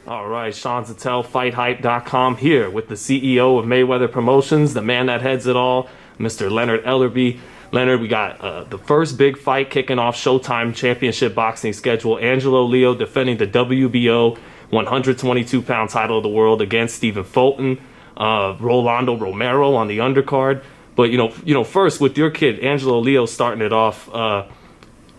All right, Sean Zattel, FightHype.com, here with the CEO of Mayweather Promotions, the man that heads it all, Mr. Leonard Ellerbe. Leonard, we got the first big fight kicking off Showtime Championship boxing schedule. Angelo Leo defending the WBO 122-pound title of the world against Stephen Fulton, Rolando Romero on the undercard. But first with your kid Angelo Leo starting it off.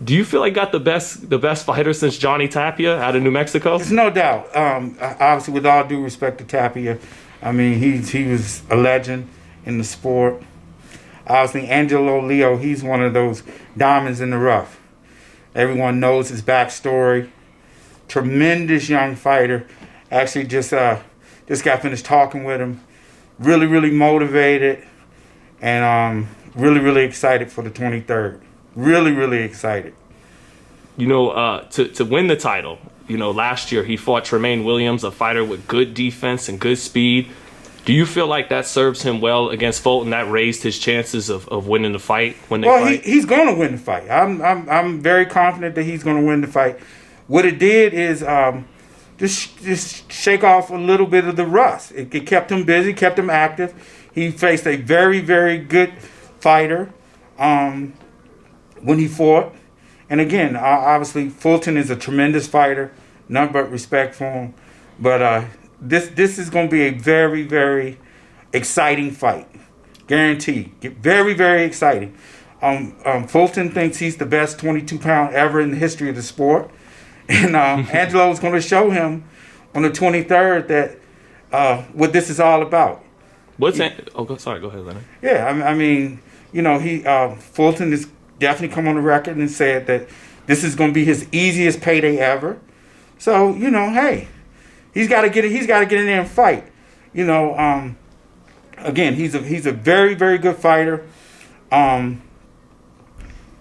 Do you feel like got the best fighter since Johnny Tapia out of New Mexico? There's no doubt. Obviously, with all due respect to Tapia, I mean he was a legend in the sport. Obviously, Angelo Leo, he's one of those diamonds in the rough. Everyone knows his backstory. Tremendous young fighter. Actually, just got finished talking with him. Really, really motivated, and really, really excited for the 23rd. Really, really excited. To win the title, last year he fought Tremaine Williams, a fighter with good defense and good speed. Do you feel like that serves him well against Fulton? That raised his chances of winning the fight when they fight? He's going to win the fight. I'm very confident that he's going to win the fight. What it did is just shake off a little bit of the rust. It kept him busy, kept him active. He faced a very, very good fighter when he fought. And again, obviously, Fulton is a tremendous fighter. None but respect for him. But this is going to be a very, very exciting fight. Guaranteed. Very, very exciting. Fulton thinks he's the best 22-pound ever in the history of the sport. And Angelo is going to show him on the 23rd that what this is all about. Sorry, go ahead, Leonard. Yeah, I mean, Fulton is definitely come on the record and said that this is going to be his easiest payday ever. So, hey, he's got to get it. He's got to get in there and fight. Again, he's a very, very good fighter.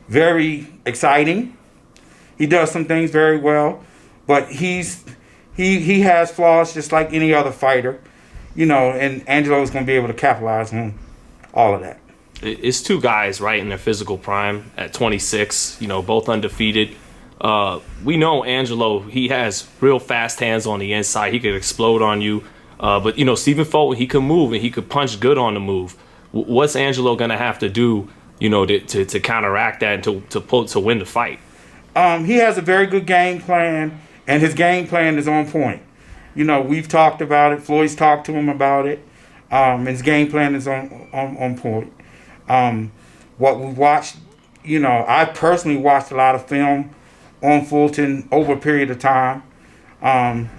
Very exciting. He does some things very well, but he has flaws just like any other fighter. And Angelo is going to be able to capitalize on all of that. It's two guys, right, in their physical prime at 26, both undefeated. We know Angelo, he has real fast hands on the inside. He could explode on you. But Stephen Fulton, he could move and he could punch good on the move. What's Angelo going to have to do, to counteract that and to win the fight? He has a very good game plan, and his game plan is on point. We've talked about it. Floyd's talked to him about it. His game plan is on point. What we watched, I personally watched a lot of film on Fulton over a period of time, and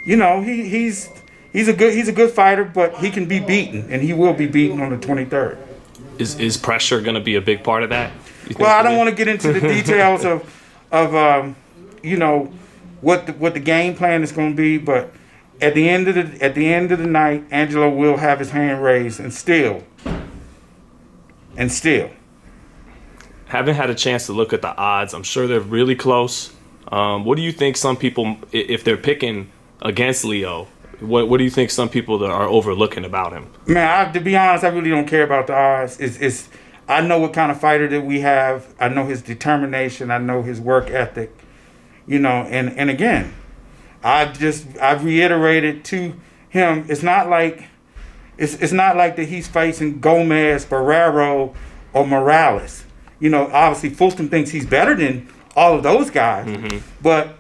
he's a good fighter, but he can be beaten, and he will be beaten on the 23rd. Is pressure going to be a big part of that? Well, I don't want to get into the details of what the game plan is going to be, but at the end of the night, Angelo will have his hand raised and still. Haven't had a chance to look at the odds. I'm sure they're really close. What do you think some people, if they're picking against Leo, what do you think some people are overlooking about him? Man, to be honest, I really don't care about the odds. I know what kind of fighter that we have. I know his determination. I know his work ethic. And again, I've reiterated to him, it's not like that he's facing Gomez, Barrero, or Morales. Obviously Fulton thinks he's better than all of those guys. Mm-hmm. But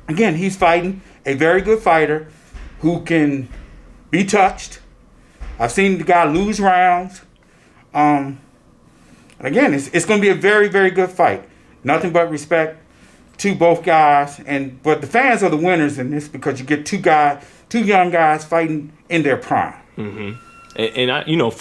again, he's fighting a very good fighter who can be touched. I've seen the guy lose rounds. Again, it's going to be a very, very good fight. Nothing but respect to both guys, but the fans are the winners in this because you get two young guys fighting in their prime. Mm-hmm. And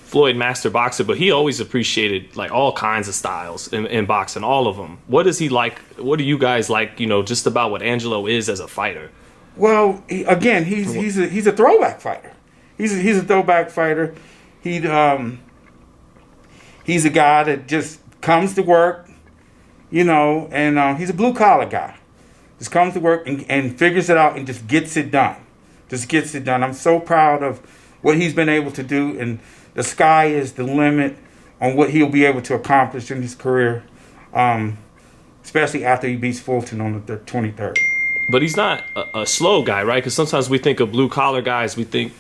Floyd master boxer, but he always appreciated like all kinds of styles in boxing, all of them. What does he like? What do you guys like? Just about what Angelo is as a fighter. Well, he's a throwback fighter. He's a throwback fighter. He's a guy that just comes to work, and he's a blue collar guy. Just comes to work and figures it out and just gets it done. I'm so proud of what he's been able to do, and the sky is the limit on what he'll be able to accomplish in his career, especially after he beats Fulton on the 23rd. But he's not a slow guy, right? Because sometimes we think of blue collar guys. We think,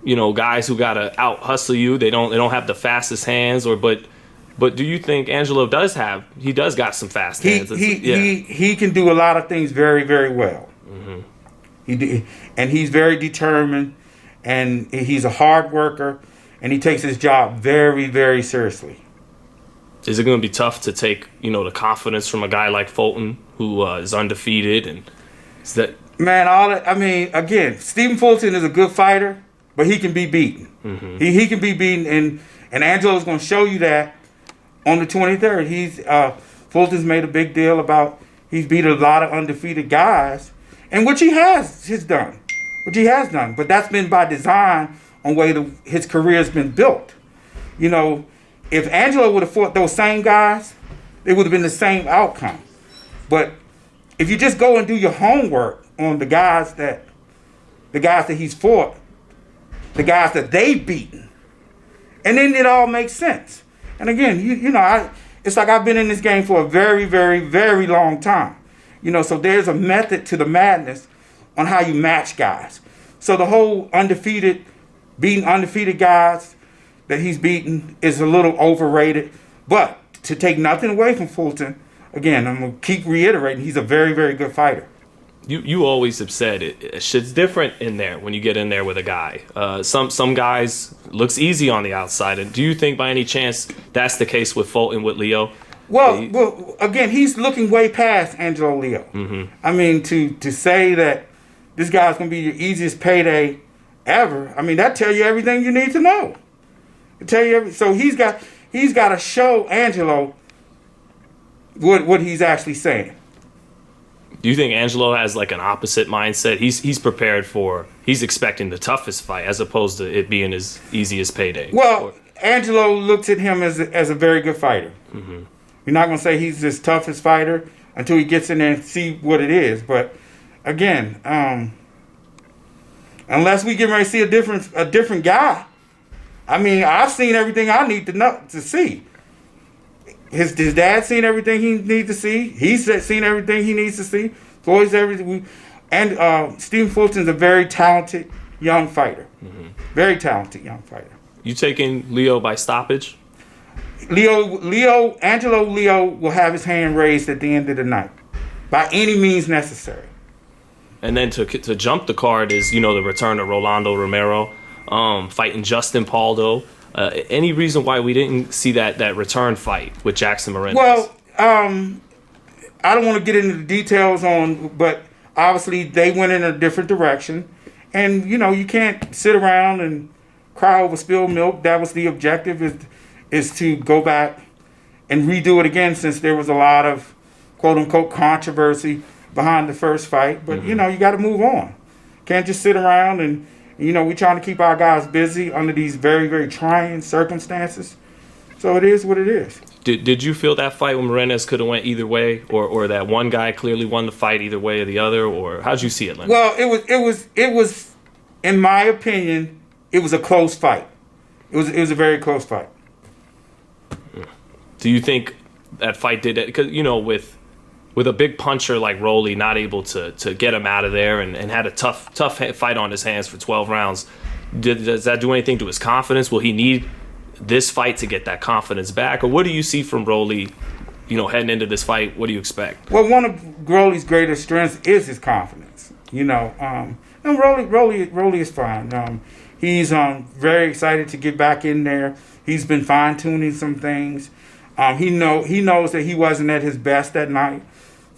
guys who gotta out hustle you. They don't have the fastest hands, but do you think Angelo does got some fast hands? He can do a lot of things very, very well. And he's very determined, and he's a hard worker, and he takes his job very, very seriously. Is it going to be tough to take, the confidence from a guy like Fulton, who is undefeated, and is that? Man, again, Stephen Fulton is a good fighter, but he can be beaten. He can be beaten, and Angelo's going to show you that on the 23rd. Fulton's made a big deal about he's beat a lot of undefeated guys, and which he has done. But that's been by design on the way his career has been built. If Angelo would have fought those same guys, it would have been the same outcome. But if you just go and do your homework on the guys that he's fought, the guys that they've beaten, and then it all makes sense. And again, it's like I've been in this game for a very, very, very long time. So there's a method to the madness on how you match guys. So the whole beating undefeated guys that he's beaten is a little overrated. But to take nothing away from Fulton, again, I'm going to keep reiterating, he's a very, very good fighter. You always have said shit's different in there when you get in there with a guy. Some guys looks easy on the outside. And do you think by any chance that's the case with Fulton, with Leo? Well, again, he's looking way past Angelo Leo. To say that this guy's going to be your easiest payday ever, that tell you everything you need to know. So he's got to show Angelo what he's actually saying. Do you think Angelo has like an opposite mindset? He's prepared he's expecting the toughest fight as opposed to it being his easiest payday. Well, Angelo looks at him as a very good fighter. You're not going to say he's his toughest fighter until he gets in there and see what it is. But again, unless we get ready to see a different guy, I've seen everything I need to see. His dad's seen everything he needs to see. He's seen everything he needs to see. Floyd's everything. And Stephen Fulton's a very talented young fighter. Very talented young fighter. You taking Leo by stoppage? Angelo Leo will have his hand raised at the end of the night, by any means necessary. And then to jump the card is, the return of Rolando Romero, fighting Justin Paldo. Any reason why we didn't see that return fight with Jackson Moreno? Well, I don't want to get into the details but obviously they went in a different direction. And, you can't sit around and cry over spilled milk. That was the objective, is to go back and redo it again, since there was a lot of quote-unquote controversy behind the first fight. But, you got to move on. Can't just sit around and, we're trying to keep our guys busy under these very, very trying circumstances. So it is what it is. Did you feel that fight with Moreno could have went either way, or that one guy clearly won the fight either way or the other, or how'd you see it, Leonard? Well, it was, in my opinion, it was a close fight. It was a very close fight. Do you think that fight did it? Because, with a big puncher like Rolly not able to get him out of there and had a tough fight on his hands for 12 rounds, does that do anything to his confidence? Will he need this fight to get that confidence back? Or what do you see from Rolly, heading into this fight? What do you expect? Well, one of Rolly's greatest strengths is his confidence. And Rolly is fine. He's very excited to get back in there. He's been fine-tuning some things. He knows that he wasn't at his best that night.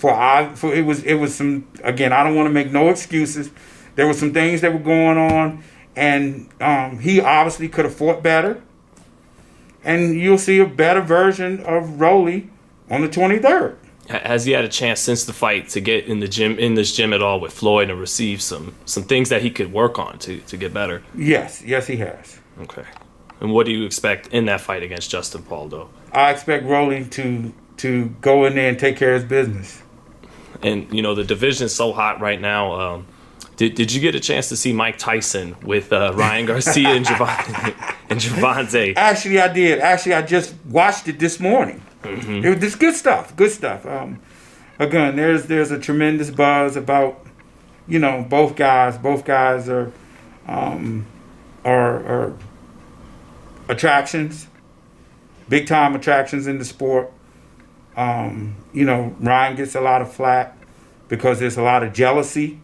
It was some, again, I don't want to make no excuses. There were some things that were going on, and he obviously could have fought better. And you'll see a better version of Rolly on the 23rd. Has he had a chance since the fight to get in this gym at all with Floyd and receive some things that he could work on to get better? Yes, he has. Okay. And what do you expect in that fight against Justin Paldo? I expect Rolly to go in there and take care of his business. And, the division's so hot right now. Did you get a chance to see Mike Tyson with Ryan Garcia and Gervonta? Actually, I did. I just watched it this morning. It was just good stuff. Again, there's a tremendous buzz about both guys are attractions, big time attractions in the sport. Ryan gets a lot of flack because there's a lot of jealousy.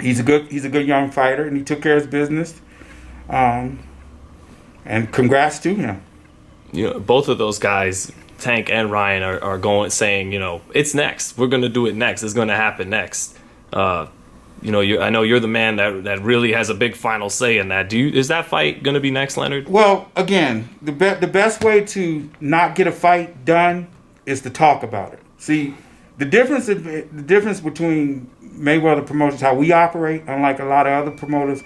He's a good young fighter, and he took care of his business. And congrats to him. Both of those guys, Tank and Ryan, are going saying, it's next. We're going to do it next. It's going to happen next. I know you're the man that really has a big final say in that. Is that fight going to be next, Leonard? Well, again, the best way to not get a fight done is to talk about it. See, the difference between Mayweather Promotions, how we operate, unlike a lot of other promoters,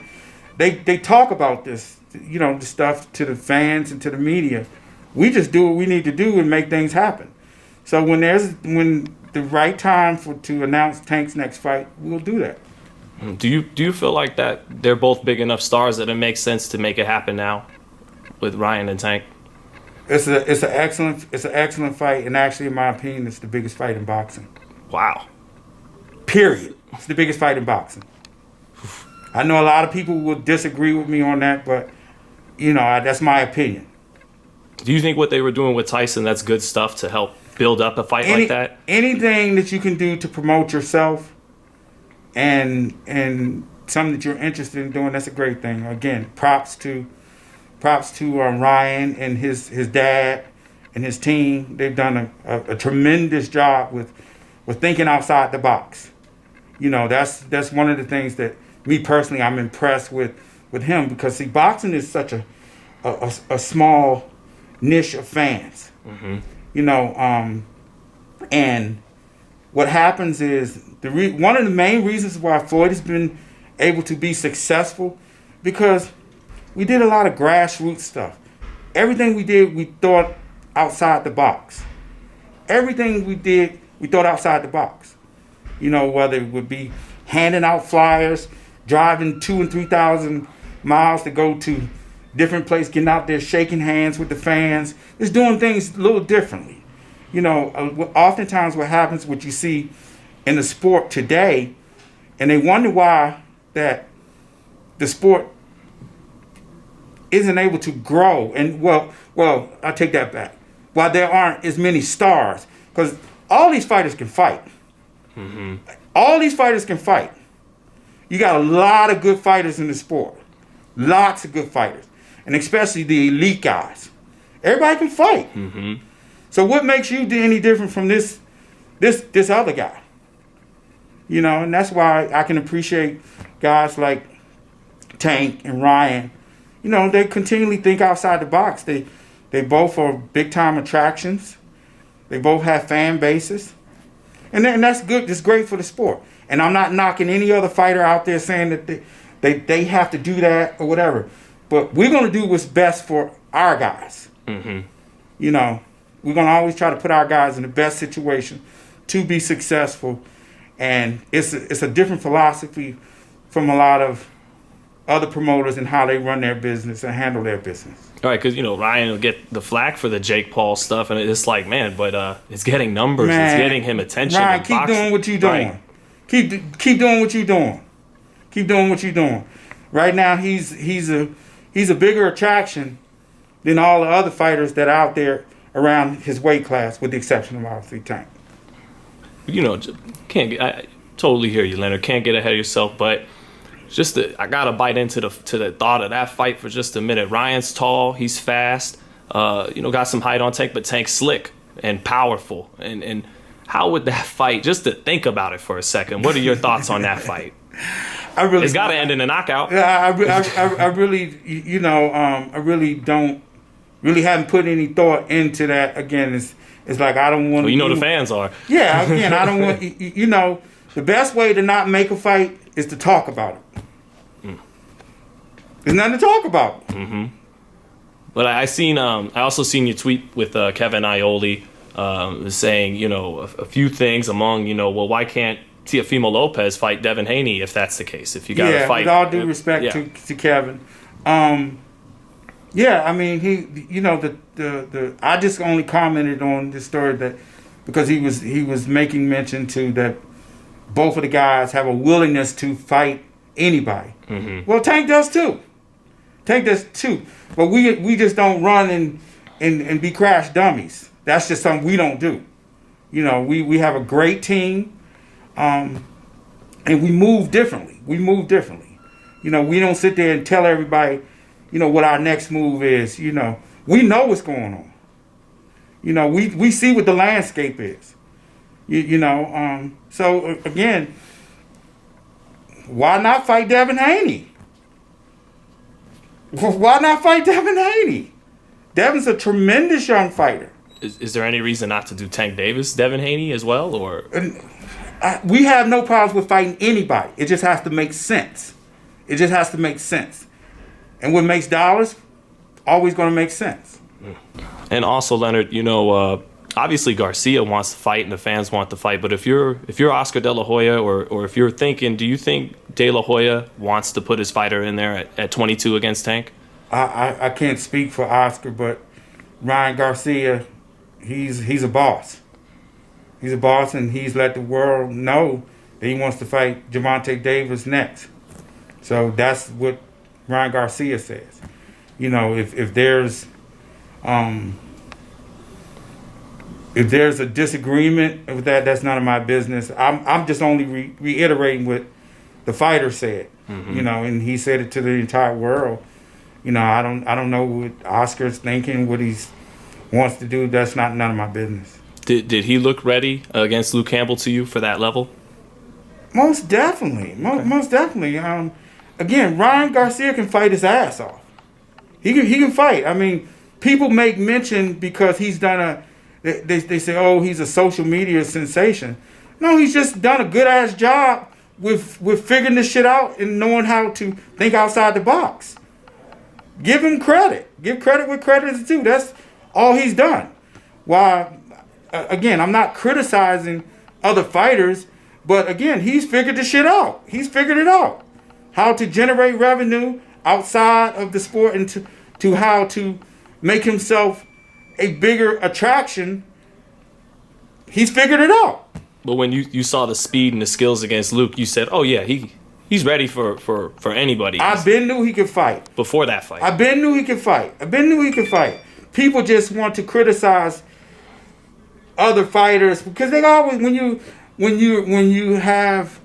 they talk about this, the stuff to the fans and to the media. We just do what we need to do and make things happen. So when the right time to announce Tank's next fight, we'll do that. Do you feel like that they're both big enough stars that it makes sense to make it happen now with Ryan and Tank? It's an excellent fight, and actually, in my opinion, it's the biggest fight in boxing. Wow. Period. It's the biggest fight in boxing. I know a lot of people will disagree with me on that, but that's my opinion. Do you think what they were doing with Tyson, that's good stuff to help build up a fight like that? Anything that you can do to promote yourself and something that you're interested in doing, that's a great thing. Again, props to Ryan and his dad and his team. They've done a tremendous job with thinking outside the box. That's one of the things that me personally I'm impressed with him, because see, boxing is such a small niche of fans. And what happens is one of the main reasons why Floyd has been able to be successful, because we did a lot of grassroots stuff. Everything we did, we thought outside the box. Everything we did, we thought outside the box. Whether it would be handing out flyers, driving 2,000 and 3,000 miles to go to different places, getting out there, shaking hands with the fans, just doing things a little differently. Oftentimes what happens, what you see in the sport today, and they wonder why that the sport isn't able to grow. And well, I take that back. Why there aren't as many stars, because all these fighters can fight. All these fighters can fight. You got a lot of good fighters in the sport. Lots of good fighters. And especially the elite guys. Everybody can fight. So what makes you any different from this other guy? And that's why I can appreciate guys like Tank and Ryan. They continually think outside the box. They both are big time attractions. They both have fan bases. And that's good. It's great for the sport. And I'm not knocking any other fighter out there saying that they have to do that or whatever. But we're going to do what's best for our guys. We're going to always try to put our guys in the best situation to be successful. And it's a different philosophy from a lot of other promoters and how they run their business and handle their business. All right, because, Ryan will get the flack for the Jake Paul stuff, and it's like, man, but it's getting numbers. It's getting him attention. Ryan, keep doing what you're doing. Right. Keep doing what you're doing. Keep doing what you're doing. Right now, he's a bigger attraction than all the other fighters that are out there around his weight class, with the exception of obviously Tank. I totally hear you, Leonard. Can't get ahead of yourself, but I gotta bite into the thought of that fight for just a minute. Ryan's tall, he's fast, got some height on Tank, but Tank's slick and powerful. And how would that fight? Just to think about it for a second, what are your thoughts on that fight? It's got to end in a knockout. I really, I really haven't put any thought into that. Again, it's like I don't want. Well, the fans are. Yeah, again, I don't want. The best way to not make a fight is to talk about it. There's nothing to talk about. But I also seen you tweet with Kevin Iole, saying a few things among well, why can't Teofimo Lopez fight Devin Haney if that's the case? If you got to fight, with all due respect to Kevin. I mean, he, I just only commented on this story that because he was making mention to that both of the guys have a willingness to fight anybody. Well, Tank does too. But we just don't run and be crash dummies. That's just something we don't do. You know, we have a great team, and we move differently. You know, we don't sit there and tell everybody, you know, what our next move is. You know, we know what's going on. You know, we see what the landscape is. So again, why not fight Devin Haney? Why not fight Devin Haney? Devin's a tremendous young fighter. Is there any reason not to do Tank Davis, Devin Haney as well, or? We have no problems with fighting anybody. It just has to make sense. And what makes dollars, always going to make sense. And also, Leonard, you know, obviously Garcia wants to fight and the fans want to fight, but if you're Oscar De La Hoya or if you're thinking, do you think De La Hoya wants to put his fighter in there at 22 against Tank? I can't speak for Oscar, but Ryan Garcia, he's a boss. He's a boss, and he's let the world know that he wants to fight Gervonta Davis next. So that's what Ryan Garcia says. You know, if there's a disagreement with that, that's none of my business. I'm just only reiterating what the fighter said. You know, and he said it to the entire world. You know, I don't know what Oscar's thinking, what he wants to do. That's none of my business. Did he look ready against Luke Campbell to you for that level? Most definitely. Most definitely. Again, Ryan Garcia can fight his ass off. He can fight. I mean, people make mention because he's done they say, oh, he's a social media sensation. No, he's just done a good ass job with figuring this shit out and knowing how to think outside the box. Give him credit. Give credit where credit is due. That's all he's done. Why? Again, I'm not criticizing other fighters, but again, he's figured the shit out. He's figured it out. How to generate revenue outside of the sport and to how to make himself a bigger attraction. He's figured it out. But when you saw the speed and the skills against Luke, you said, oh, yeah, he's ready for anybody. I've been knew he could fight. Before that fight. I've been knew he could fight. People just want to criticize other fighters because they always when you have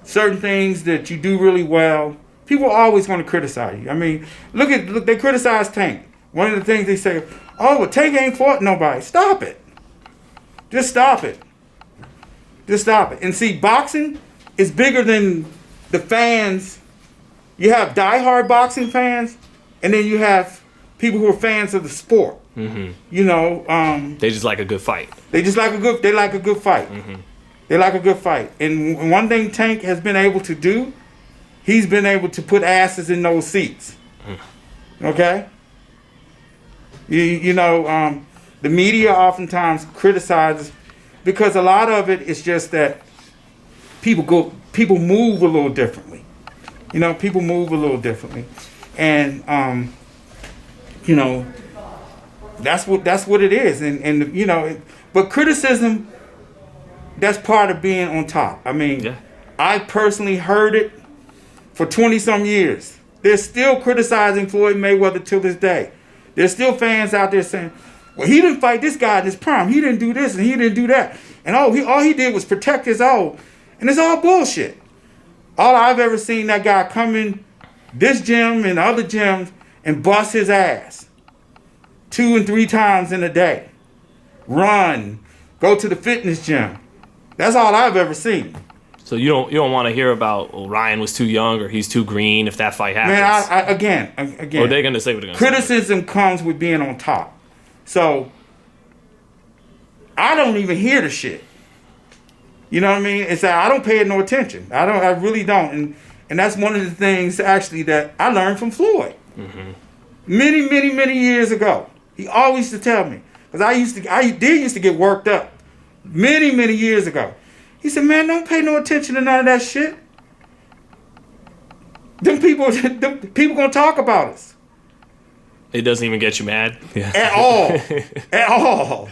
certain things that you do really well, people always want to criticize you. I mean, look, they criticize Tank. One of the things they say, oh, but Tank ain't fought nobody. Stop it. Just stop it. And see, boxing is bigger than the fans. You have diehard boxing fans, and then you have people who are fans of the sport. You know, they just like a good fight. They like a good fight. They like a good fight. And one thing Tank has been able to do, he's been able to put asses in those seats. Okay? You know, the media oftentimes criticizes because a lot of it is just that people move a little differently. You know, people move a little differently. And you know, that's what it is. And you know, but criticism, that's part of being on top. I mean, yeah. I personally heard it for 20-some years. They're still criticizing Floyd Mayweather till this day. There's still fans out there saying, well, he didn't fight this guy in his prime. He didn't do this and he didn't do that. And all he did was protect his own. And it's all bullshit. All I've ever seen that guy come in this gym and other gyms and bust his ass 2 and 3 times in a day. Run. Go to the fitness gym. That's all I've ever seen. So you don't want to hear about, well, Ryan was too young or he's too green if that fight happens. Man, again. Or they're going to say what they're going to say. Criticism comes with being on top. So I don't even hear the shit. You know what I mean? It's that I don't pay it no attention. I really don't. And that's one of the things actually that I learned from Floyd. Many years ago. He always used to tell me, because I used to get worked up many years ago. He said, man, don't pay no attention to none of that shit. Them people gonna talk about us. It doesn't even get you mad? Yeah. At all.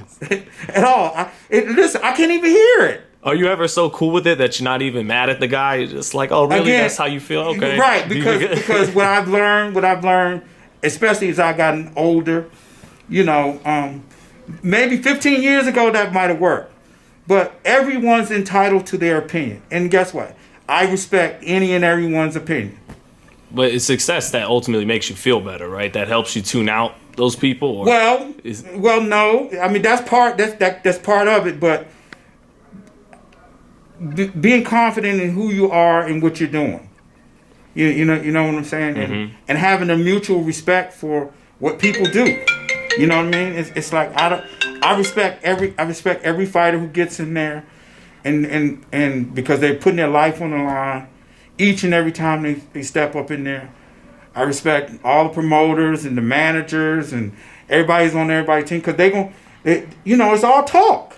Listen, I can't even hear it. Are you ever so cool with it that you're not even mad at the guy? You're just like, oh, really? Again, that's how you feel? Okay. Right, because what I've learned, especially as I gotten older, maybe 15 years ago that might have worked. But everyone's entitled to their opinion. And guess what? I respect any and everyone's opinion. But it's success that ultimately makes you feel better, right? That helps you tune out those people? Or well, no. I mean, that's part of it, but being confident in who you are and what you're doing. You know what I'm saying? Mm-hmm. And having a mutual respect for what people do. You know what I mean? It's like I respect every fighter who gets in there, and because they're putting their life on the line each and every time they step up in there. I respect all the promoters and the managers and everybody's on everybody's team because it's all talk.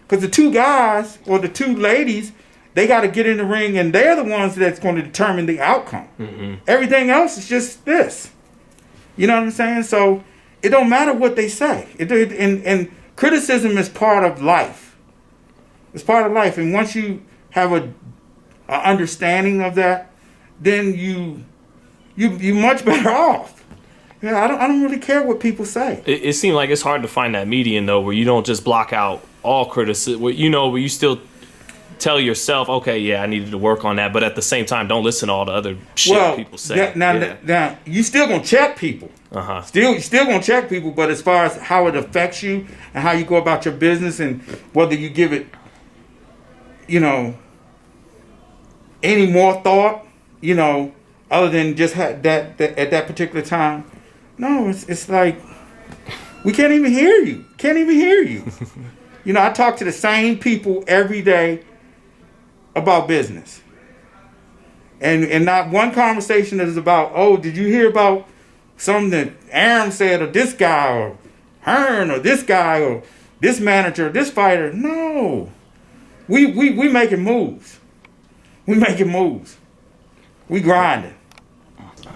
Because the two guys or the two ladies, they got to get in the ring and they're the ones that's going to determine the outcome. Mm-hmm. Everything else is just this. You know what I'm saying? So it don't matter what they say. And criticism is part of life. It's part of life. And once you have a understanding of that, then you much better off. Yeah, I don't really care what people say. It seems like it's hard to find that median though, where you don't just block out all criticism. Where you still tell yourself, okay, yeah, I needed to work on that, but at the same time, don't listen to all the other shit people say. Now you still gonna check people. Uh-huh. Still gonna check people, but as far as how it affects you and how you go about your business and whether you give it, any more thought, other than just that at that particular time. No, it's like we can't even hear you. I talk to the same people every day about business. And not one conversation is about, oh, did you hear about something that Aaron said or this guy or Hearn or this guy or this manager or this fighter? No. We making moves. We grinding.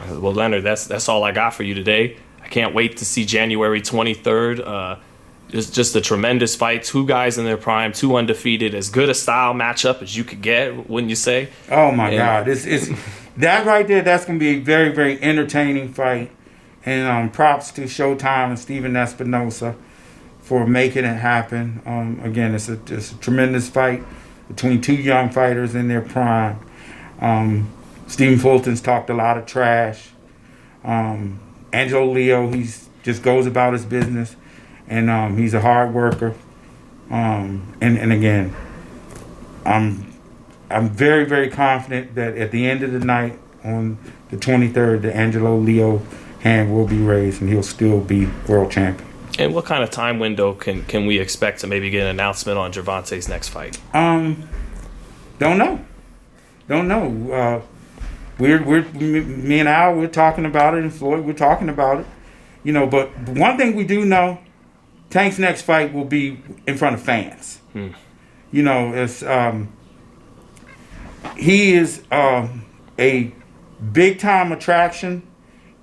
Well, Leonard, that's all I got for you today. I can't wait to see January 23rd. It's just a tremendous fight. Two guys in their prime, two undefeated, as good a style matchup as you could get, wouldn't you say? Oh my God, it's that right there. That's gonna be a very, very entertaining fight. And props to Showtime and Stephen Espinosa for making it happen. Again, it's a tremendous fight between two young fighters in their prime. Stephen Fulton's talked a lot of trash. Angelo Leo, he's just goes about his business, and he's a hard worker. And again, I'm very, very confident that at the end of the night on the 23rd, the Angelo Leo hand will be raised, and he'll still be world champion. And what kind of time window can we expect to maybe get an announcement on Gervonta's next fight? Don't know. Me and Al, we're talking about it, and Floyd, we're talking about it. But one thing we do know, Tank's next fight will be in front of fans. It's he is a big time attraction,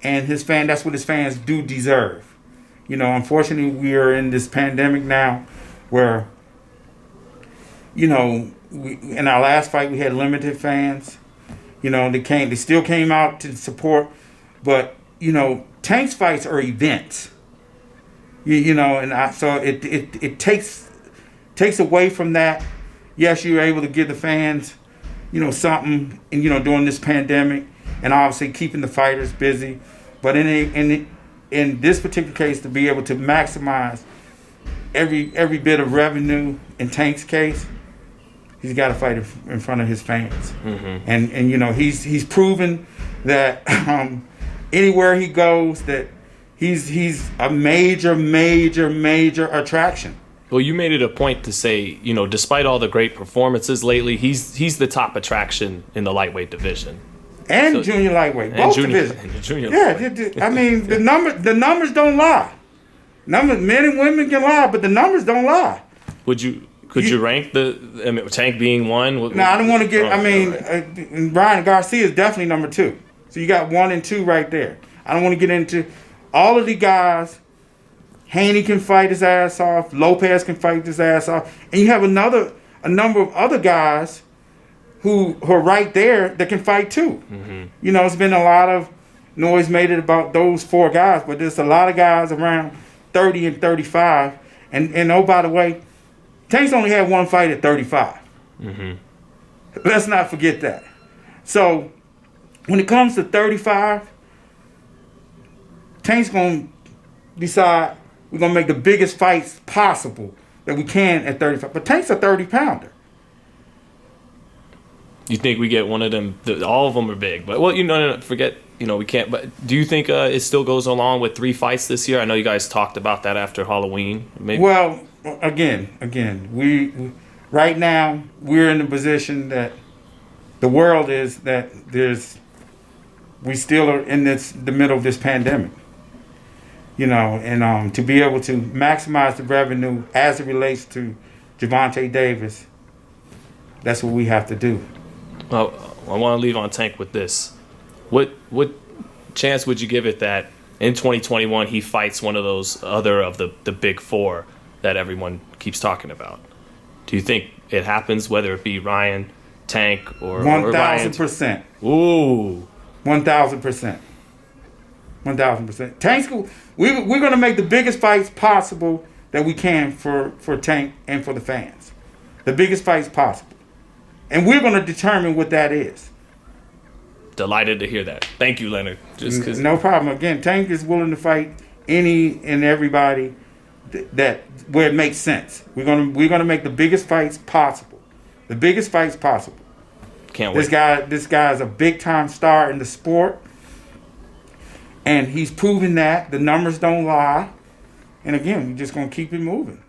and that's what his fans do deserve. Unfortunately, we are in this pandemic now, where in our last fight we had limited fans. They still came out to support, but Tank's fights are events. So it takes away from that. Yes, you're able to give the fans, something, and during this pandemic, and obviously keeping the fighters busy. But in this particular case, to be able to maximize every bit of revenue in Tank's case, he's got to fight in front of his fans. Mm-hmm. And he's proven that anywhere he goes that he's a major attraction. Well, you made it a point to say, despite all the great performances lately, he's the top attraction in the lightweight division. And junior lightweight, both divisions. I mean, the numbers don't lie. Men and women can lie, but the numbers don't lie. Could you rank Tank being one? No, I don't want to get. Ryan Garcia is definitely number 2. So you got 1 and 2 right there. I don't want to get into all of the guys. Haney can fight his ass off. Lopez can fight his ass off, and you have a number of other guys who are right there that can fight too. You know, it's been a lot of noise made it about those 4 guys, but there's a lot of guys around 30 and 35. And oh, by the way, Tank's only had 1 fight at 35. Let's not forget that. So when it comes to 35, Tank's going to decide we're going to make the biggest fights possible that we can at 35. But Tank's a 30-pounder. You think we get one of them? All of them are big, but well, no, forget. We can't. But do you think it still goes along with 3 fights this year? I know you guys talked about that after Halloween. Maybe. Well, again, we right now we're in the position that the world is that we still are in the middle of this pandemic. And to be able to maximize the revenue as it relates to Gervonta Davis, that's what we have to do. Well, I want to leave on Tank with this. What chance would you give it that in 2021 he fights one of those other of the big 4 that everyone keeps talking about? Do you think it happens, whether it be Ryan, Tank, or 1,000%? Ooh, 1,000%. 1,000%. Tank's we're going to make the biggest fights possible that we can for Tank and for the fans. The biggest fights possible. And we're going to determine what that is. Delighted to hear that. Thank you, Leonard. No problem. Again, Tank is willing to fight any and everybody that where it makes sense. We're gonna make the biggest fights possible. The biggest fights possible. Can't wait. This guy is a big time star in the sport, and he's proven that the numbers don't lie. And again, we're just gonna keep it moving.